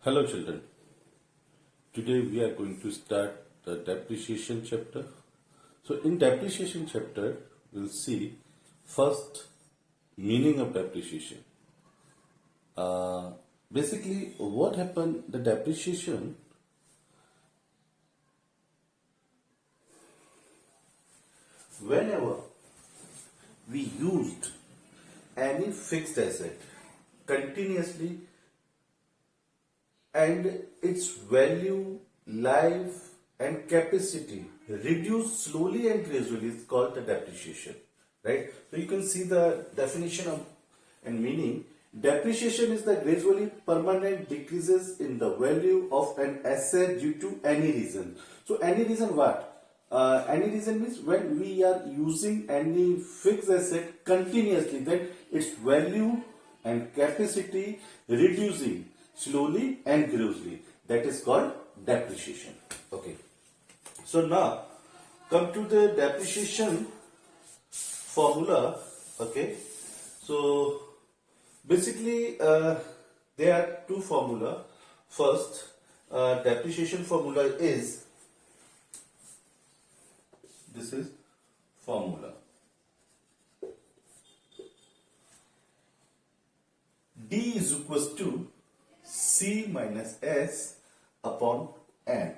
Hello children, today we are going to start the depreciation chapter. So in depreciation chapter, we'll see first meaning of depreciation. Basically what happened, the depreciation, whenever we used any fixed asset continuously and its value, life and capacity reduce slowly and gradually is called the depreciation, right? So you can see the definition of and meaning. Depreciation is the gradually permanent decreases in the value of an asset due to any reason. So any reason what? Any reason means when we are using any fixed asset continuously, then its value and capacity reducing slowly and gradually. That is called depreciation. Okay. So now come to the depreciation formula. Okay. So basically there are two formula. First depreciation formula is, this is formula. D is equals to C minus S upon N.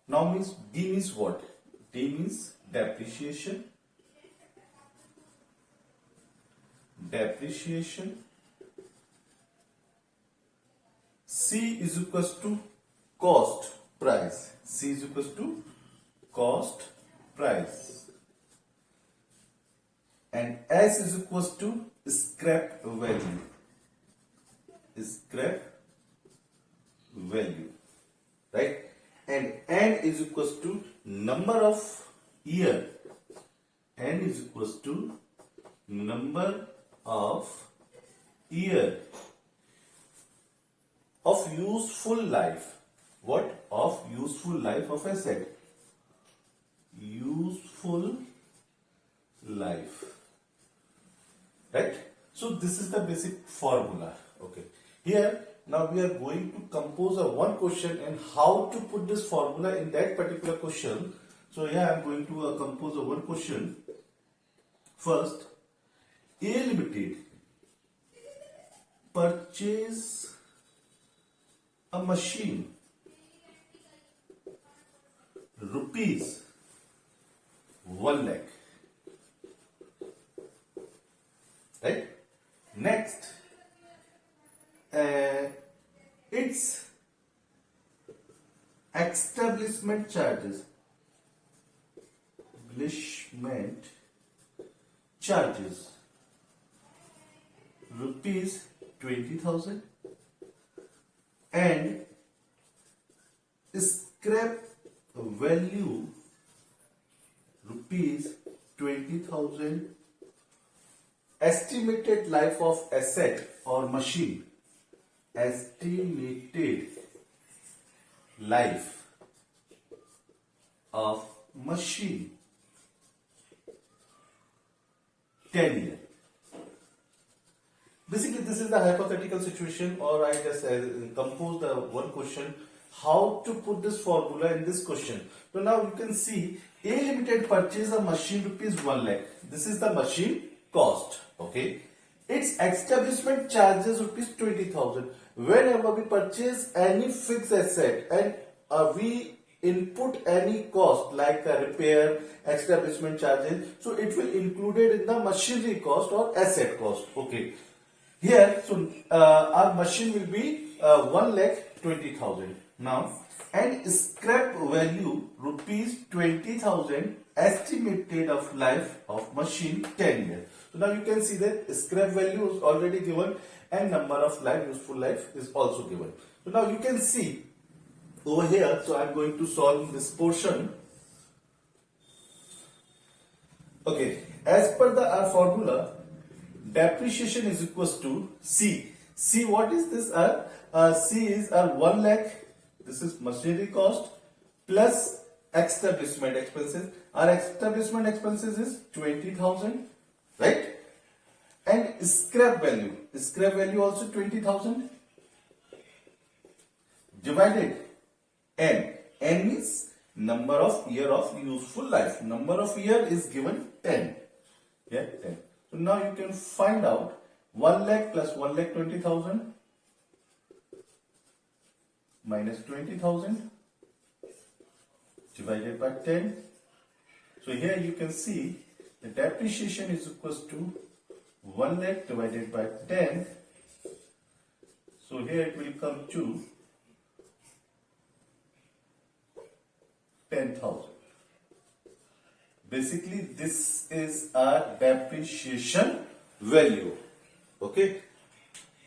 Now means D means what? D means depreciation. Depreciation. C is equals to cost price. C is equals to cost price. And S is equals to scrap value. Scrap value, right? And N is equals to number of year. N is equals to number of year of useful life. What? Of useful life of asset. Useful life, right? So this is the basic formula. Okay. Here now we are going to compose a one question and how to put this formula in that particular question. So here I am going to compose a one question. First, A Limited purchase a machine rupees 1 lakh. Right? Next, its establishment charges. Establishment charges rupees 20,000 and scrap value rupees 20,000. Estimated life of asset or machine. Estimated life of machine 10 years. Basically this is the hypothetical situation, or I just composed the one question how to put this formula in this question. So now you can see A Limited purchase a machine rupees 1 lakh. This is the machine cost. Okay. Its establishment charges rupees 20,000. Whenever we purchase any fixed asset and we input any cost like repair, establishment charges, so it will included in the machinery cost or asset cost. Okay. Here, so our machine will be 1,20,000. Now, and scrap value rupees 20,000, estimated of life of machine 10 years. So now you can see that scrap value is already given and number of life, useful life is also given. So now you can see over here, so I am going to solve this portion. Okay, as per our formula, depreciation is equals to C. C, what is this? C is 1 lakh. This is machinery cost plus establishment expenses. Our establishment expenses is 20,000, right? And scrap value also 20,000. divided n. N means number of year of useful life. Number of year is given 10. Yeah, 10. So now you can find out 1 lakh plus 1 lakh 20,000 minus 20,000 divided by 10. So here you can see the depreciation is equals to 1 lakh divided by 10. So here it will come to 10,000. Basically this is our depreciation value. Okay.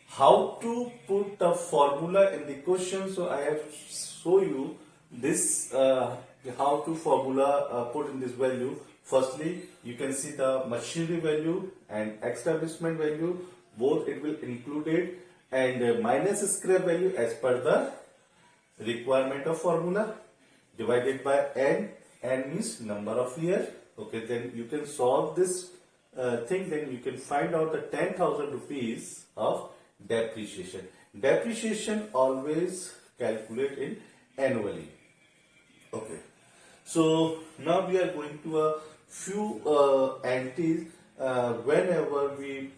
How to put the formula in the question? So I have show you this how to formula put in this value. Firstly, you can see the machinery value and establishment value, both it will include it, and minus scrap value as per the requirement of formula divided by n. N means number of years. Okay, then you can solve this thing, then you can find out the 10,000 rupees of depreciation. Depreciation always calculate in annually. Okay, so now we are going to a few entities whenever we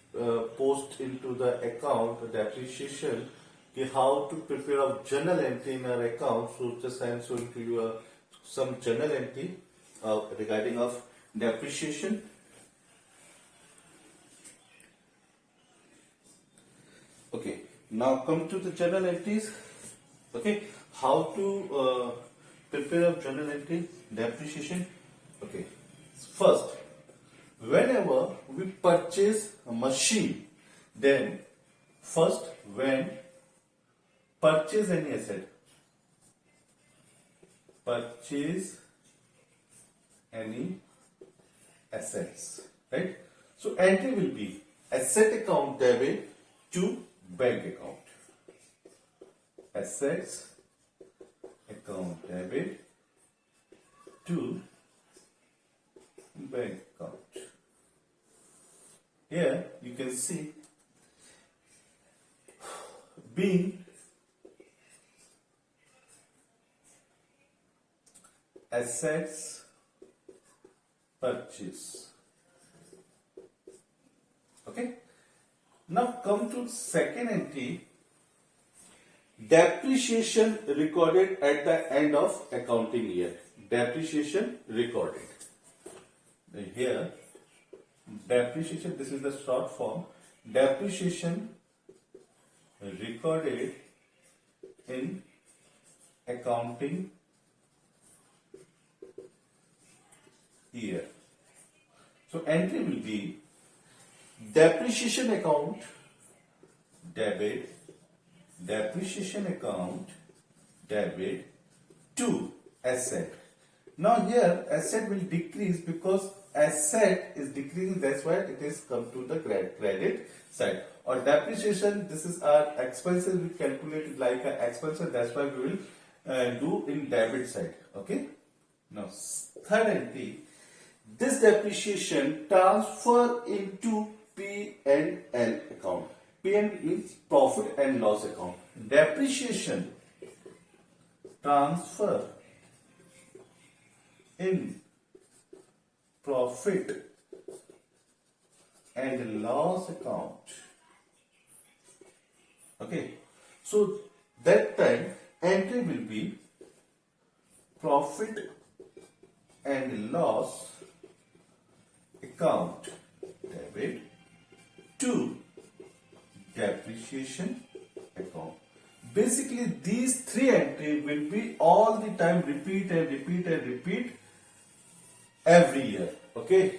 post into the account the depreciation, okay, how to prepare a journal entry in our account. So just I am showing to you some journal entry regarding of depreciation. Okay, now come to the journal entries. Okay, how to prepare a journal entry depreciation. Okay, first, whenever we purchase a machine, then first when purchase any asset, purchase any assets, right? So entry will be asset account debit to bank account. Assets account debit to bank account. Here you can see being assets purchase. Okay. Now come to second entry, depreciation recorded at the end of accounting year. Depreciation recorded. Here, depreciation, this is the short form, depreciation recorded in accounting year. So entry will be depreciation account debit, depreciation account debit to asset. Now here asset will decrease because asset is decreasing, that's why it is come to the credit side. Or depreciation, this is our expenses, we calculate it like an expense, that's why we will do in debit side. Okay. Now third entry, this depreciation transfer into P&L account. P&L means profit and loss account. Depreciation transfer in profit and loss account. Okay, so that time entry will be profit and loss account debit to depreciation account. Basically these three entries will be all the time repeat and repeat and repeat every year. Okay,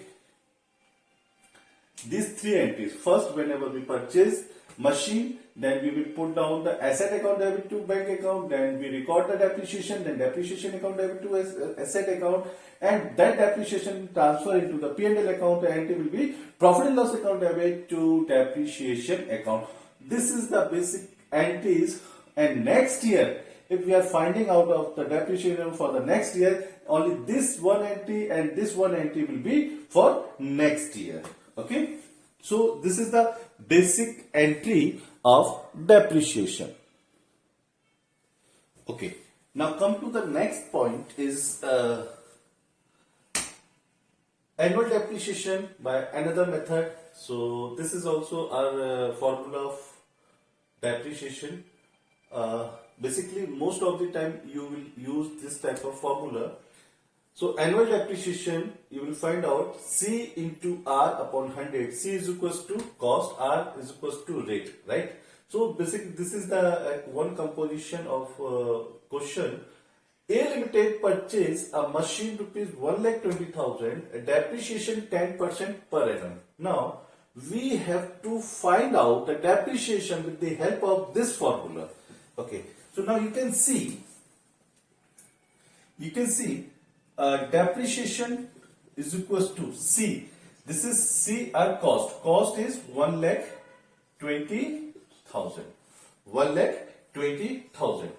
these three entries, first whenever we purchase machine, then we will put down the asset account debit to bank account, then we record the depreciation, then depreciation account debit to asset account, and that depreciation transfer into the P&L account. The entry will be profit and loss account debit to depreciation account. This is the basic entries, and next year if we are finding out of the depreciation for the next year, only this one entry and this one entry will be for next year. Okay, so this is the basic entry of depreciation. Okay. Now come to the next point is annual depreciation by another method. So this is also our formula of depreciation. Basically, most of the time you will use this type of formula. So annual depreciation, you will find out C into R upon 100. C is equals to cost, R is equals to rate, right? So basically, this is the one composition of question. A Limited purchase a machine rupees 1,20,000, depreciation 10% per annum. Now, we have to find out the depreciation with the help of this formula. Okay, so now you can see depreciation is equals to C. This is C, our cost. Cost is 1,20,000. 1,20,000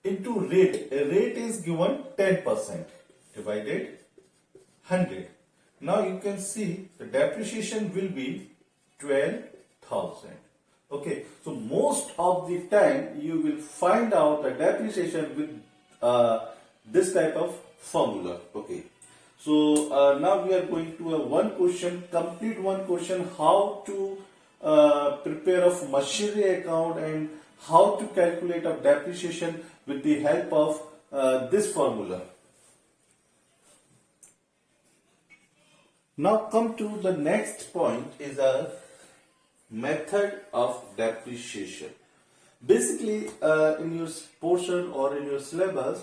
into rate. A rate is given 10% divided 100. Now you can see the depreciation will be 12,000. Okay, so most of the time you will find out the depreciation with this type of formula. Okay, so now we are going to a one question, complete one question, how to prepare of machinery account and how to calculate of depreciation with the help of this formula. Now come to the next point is a method of depreciation. Basically, in your portion or in your syllabus,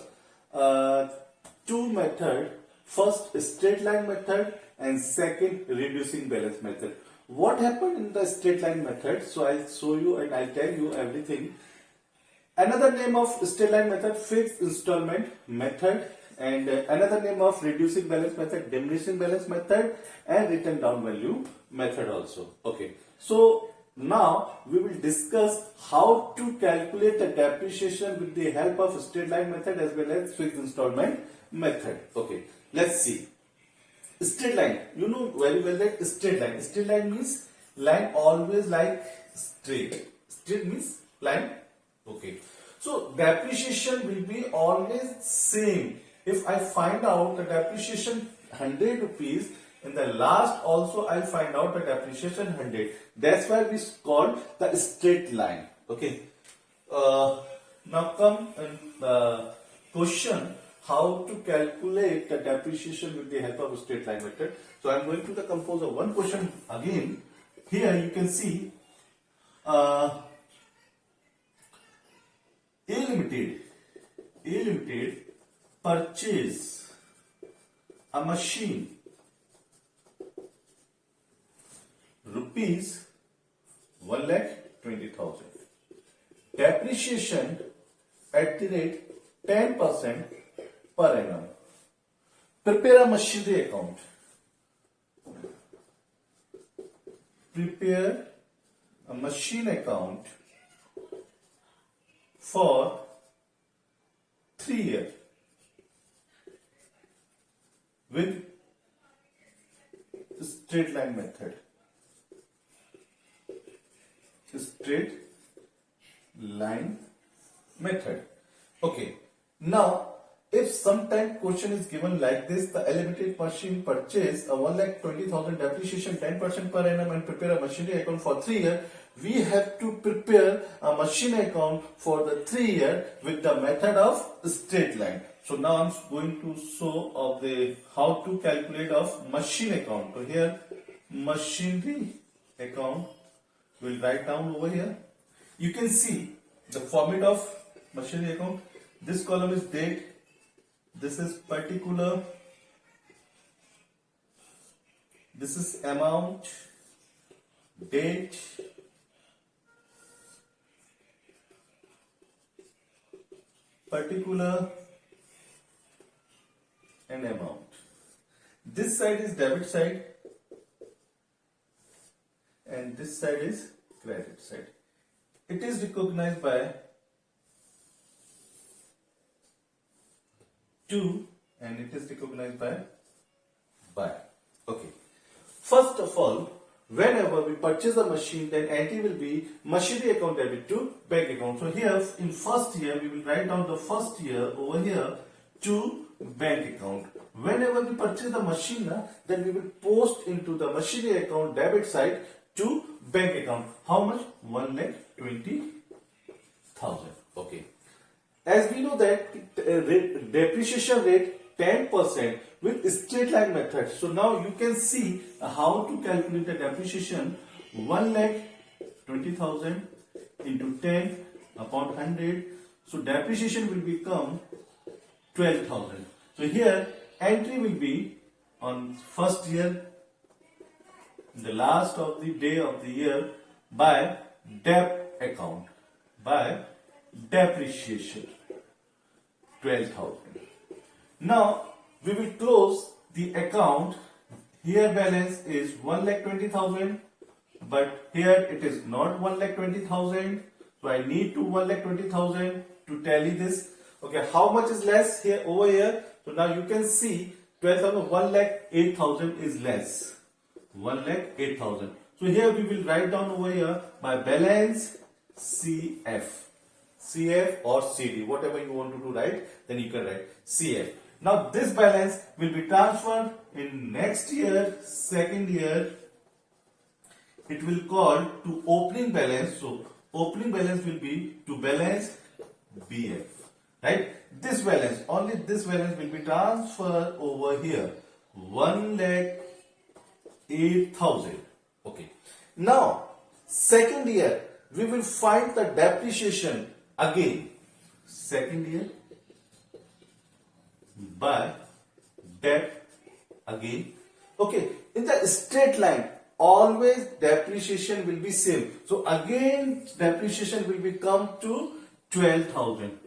two methods. First, straight line method, and second, reducing balance method. What happened in the straight line method? So I'll show you and I'll tell you everything. Another name of straight line method, fixed installment method, and another name of reducing balance method, diminishing balance method, and written down value method also. Okay, so now we will discuss how to calculate the depreciation with the help of straight line method as well as fixed installment method. Okay, let's see. Straight line, you know very well that straight line. Straight line means line always like straight. Straight means line. Okay, so depreciation will be always same. If I find out the depreciation 100 rupees, in the last also I'll find out the depreciation 100. That's why we call the straight line. Okay. Now come and question how to calculate the depreciation with the help of straight line method. So I'm going to compose one question again. Here you can see A Limited purchase a machine rupees 1,20,000. Depreciation at the rate 10% per annum. Prepare a machinery account. Prepare a machine account for 3 years with straight line method. Straight line method. Okay. Now, if sometime question is given like this, the Limited machine purchase a 1,20,000 depreciation 10% per annum and prepare a machinery account for 3 years, we have to prepare a machine account for the 3 years with the method of straight line. So now I'm going to show of the how to calculate of machine account. So here machinery account, we'll write down over here. You can see the format of machinery account. This column is date. This is particular. This is amount, date, particular, and amount. This side is debit side and this side is credit side. It is recognized by 2 and it is recognized by. Okay. First of all, whenever we purchase a machine, then entry will be machinery account debit to bank account. So here in first year, we will write down the first year over here to bank account. Whenever we purchase the machine, then we will post into the machinery account debit side to bank account. How much? 1,20,000. Okay. As we know that depreciation rate 10% with straight line method. So now you can see how to calculate the depreciation. 1,20,000 into 10 upon 100. So depreciation will become 12,000. So here entry will be on first year, the last of the day of the year, by debt account, by depreciation 12,000. Now we will close the account. Here balance is 1,20,000, but here it is not 1,20,000. So I need to 1,20,000 to tally this. Okay, how much is less here over here? So now you can see 12,000, 1,08,000 is less. 1,08,000. So here we will write down over here by balance CF. CF or CD, whatever you want to write, then you can write CF. Now this balance will be transferred in next year, second year. It will call to opening balance. So opening balance will be to balance BF. Right? This balance, only this balance will be transferred over here. 1,08,000. Okay. Now, second year, we will find the depreciation again. Second year by debt again. Okay. In the straight line, always depreciation will be same. So again, depreciation will become to 12,000.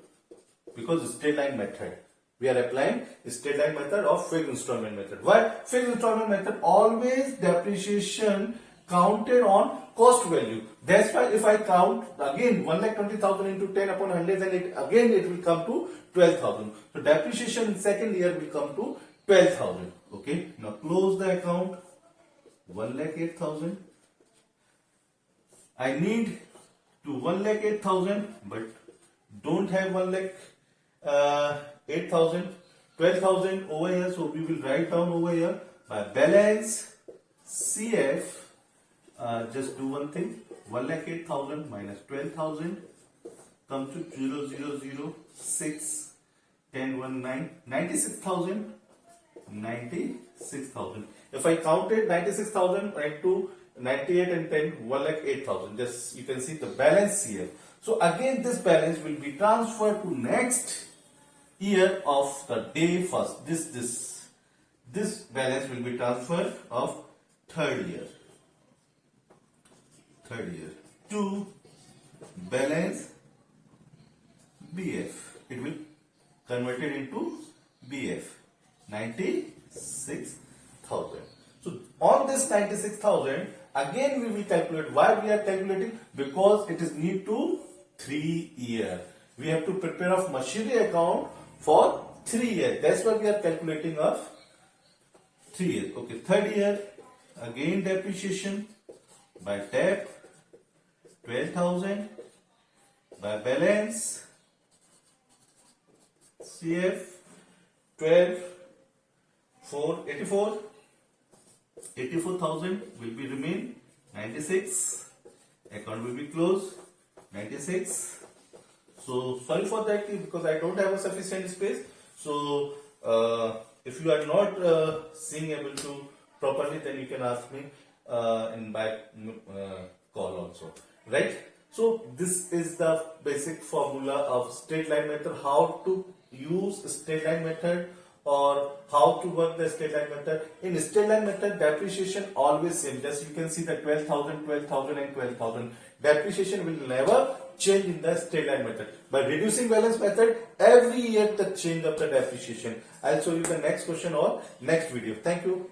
Because straight line method, we are applying straight line method or fixed installment method. Why? Fixed installment method always depreciation counted on cost value. That's why if I count again 1,20,000 into 10 upon 100, then it will come to 12,000. So depreciation in second year will come to 12,000. Okay. Now close the account. 1,08,000. I need to 1,08,000, but don't have 1,08,000, 12,000 over here. So we will write down over here by balance CF. Just do one thing. 1,08,000 minus 12,000 comes to 0,006, 10,19, 96,000. 96,000. If I counted 96,000 into 98 and 10, 1,08,000. Just you can see the balance here. So again, this balance will be transferred to next year of the day first. This balance will be transferred of third year to balance BF. It will convert it into BF. 96,000. So on this 96,000, again we will calculate. Why we are calculating? Because it is need to 3 years. We have to prepare of machinery account for 3 years. That's why we are calculating of 3 years. Okay, third year, again depreciation by debt 12,000 by balance CF 84,000 will be remain 96. Account will be closed 96. So sorry for that because I don't have a sufficient space. So if you are not seeing able to properly, then you can ask me in by call also, right? So this is the basic formula of straight line method. How to use straight line method or how to work the straight line method. In straight line method, depreciation always same. Just you can see the 12,000, 12,000 and 12,000. Depreciation will never change in the straight line method. By reducing balance method, every year the change of the depreciation. I'll show you the next question or next video. Thank you.